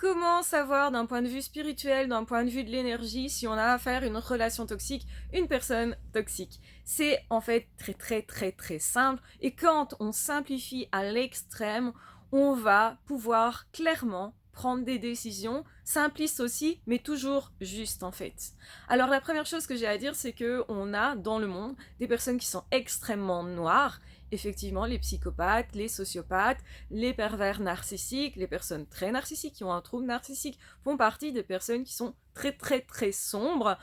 Comment savoir d'un point de vue spirituel, d'un point de vue de l'énergie, si on a affaire à une relation toxique, une personne toxique? C'est en fait très très très très simple et quand on simplifie à l'extrême, on va pouvoir clairement prendre des décisions simplistes aussi, mais toujours justes en fait. Alors la première chose que j'ai à dire, c'est que on a dans le monde des personnes qui sont extrêmement noires, effectivement les psychopathes, les sociopathes, les pervers narcissiques, les personnes très narcissiques qui ont un trouble narcissique font partie des personnes qui sont très très très sombres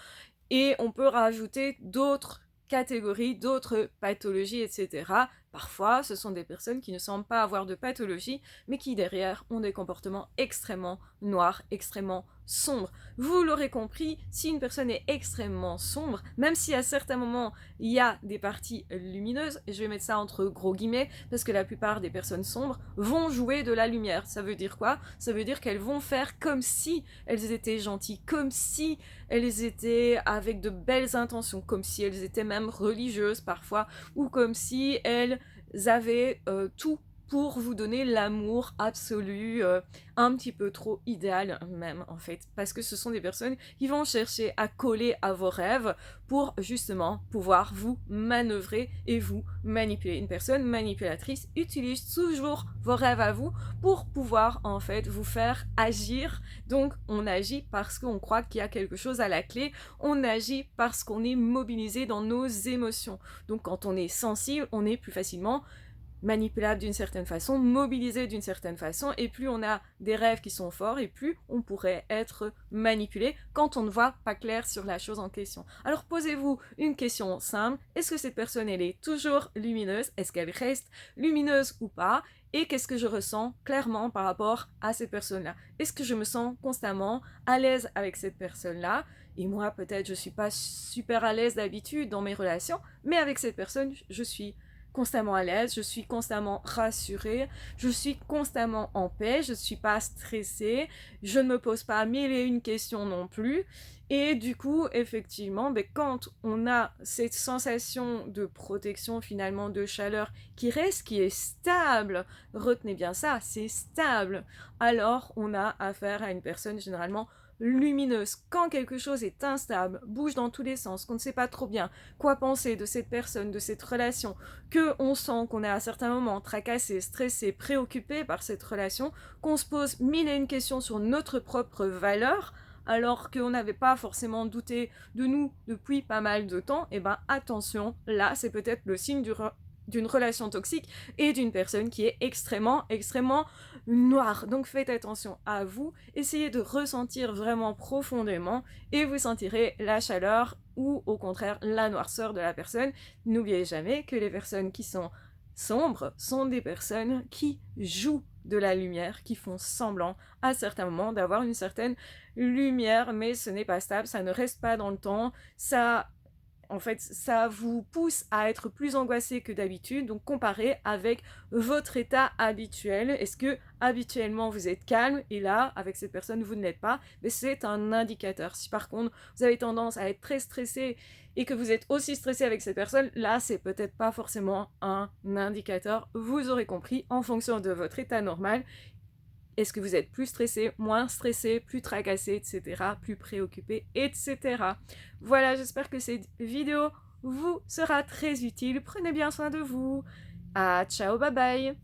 et on peut rajouter d'autres catégories, d'autres pathologies, etc. Parfois, ce sont des personnes qui ne semblent pas avoir de pathologie, mais qui derrière ont des comportements extrêmement noirs, extrêmement sombres. Vous l'aurez compris, si une personne est extrêmement sombre, même si à certains moments il y a des parties lumineuses, et je vais mettre ça entre gros guillemets, parce que la plupart des personnes sombres vont jouer de la lumière. Ça veut dire quoi? Ça veut dire qu'elles vont faire comme si elles étaient gentilles, comme si elles étaient avec de belles intentions, comme si elles étaient même religieuses parfois, ou comme si elles avaient tout pour vous donner l'amour absolu, un petit peu trop idéal même en fait, parce que ce sont des personnes qui vont chercher à coller à vos rêves pour justement pouvoir vous manœuvrer et vous manipuler. Une personne manipulatrice utilise toujours vos rêves à vous pour pouvoir en fait vous faire agir. Donc on agit parce qu'on croit qu'il y a quelque chose à la clé, on agit parce qu'on est mobilisé dans nos émotions. Donc quand on est sensible, on est plus facilement manipulable d'une certaine façon, mobilisé d'une certaine façon, et plus on a des rêves qui sont forts, et plus on pourrait être manipulé quand on ne voit pas clair sur la chose en question. Alors posez-vous une question simple, est-ce que cette personne elle est toujours lumineuse? Est-ce qu'elle reste lumineuse ou pas? Et qu'est-ce que je ressens clairement par rapport à cette personne-là? Est-ce que je me sens constamment à l'aise avec cette personne-là? Et moi, peut-être, je suis pas super à l'aise d'habitude dans mes relations, mais avec cette personne, je suis constamment à l'aise, je suis constamment rassurée, je suis constamment en paix, je ne suis pas stressée, je ne me pose pas mille et une questions non plus. Et du coup, effectivement, quand on a cette sensation de protection, finalement, de chaleur qui reste, qui est stable, retenez bien ça, c'est stable, alors on a affaire à une personne généralement lumineuse. Quand quelque chose est instable, bouge dans tous les sens, qu'on ne sait pas trop bien quoi penser de cette personne, de cette relation, que on sent qu'on est à certains moments tracassé, stressé, préoccupé par cette relation, qu'on se pose mille et une questions sur notre propre valeur, alors qu'on n'avait pas forcément douté de nous depuis pas mal de temps, et ben attention, là c'est peut-être le signe d'une relation toxique et d'une personne qui est extrêmement, extrêmement noire. Donc faites attention à vous, essayez de ressentir vraiment profondément et vous sentirez la chaleur ou au contraire la noirceur de la personne. N'oubliez jamais que les personnes qui sont sombres sont des personnes qui jouent de la lumière, qui font semblant à certains moments d'avoir une certaine lumière, mais ce n'est pas stable, ça ne reste pas dans le temps, ça en fait, ça vous pousse à être plus angoissé que d'habitude, donc comparez avec votre état habituel. Est-ce que habituellement vous êtes calme et là, avec cette personne, vous ne l'êtes pas? Mais c'est un indicateur. Si par contre, vous avez tendance à être très stressé et que vous êtes aussi stressé avec cette personne, là, c'est peut-être pas forcément un indicateur. Vous aurez compris en fonction de votre état normal. Est-ce que vous êtes plus stressé, moins stressé, plus tracassé, etc., plus préoccupé, etc. Voilà, j'espère que cette vidéo vous sera très utile. Prenez bien soin de vous. Ah, ciao, bye bye.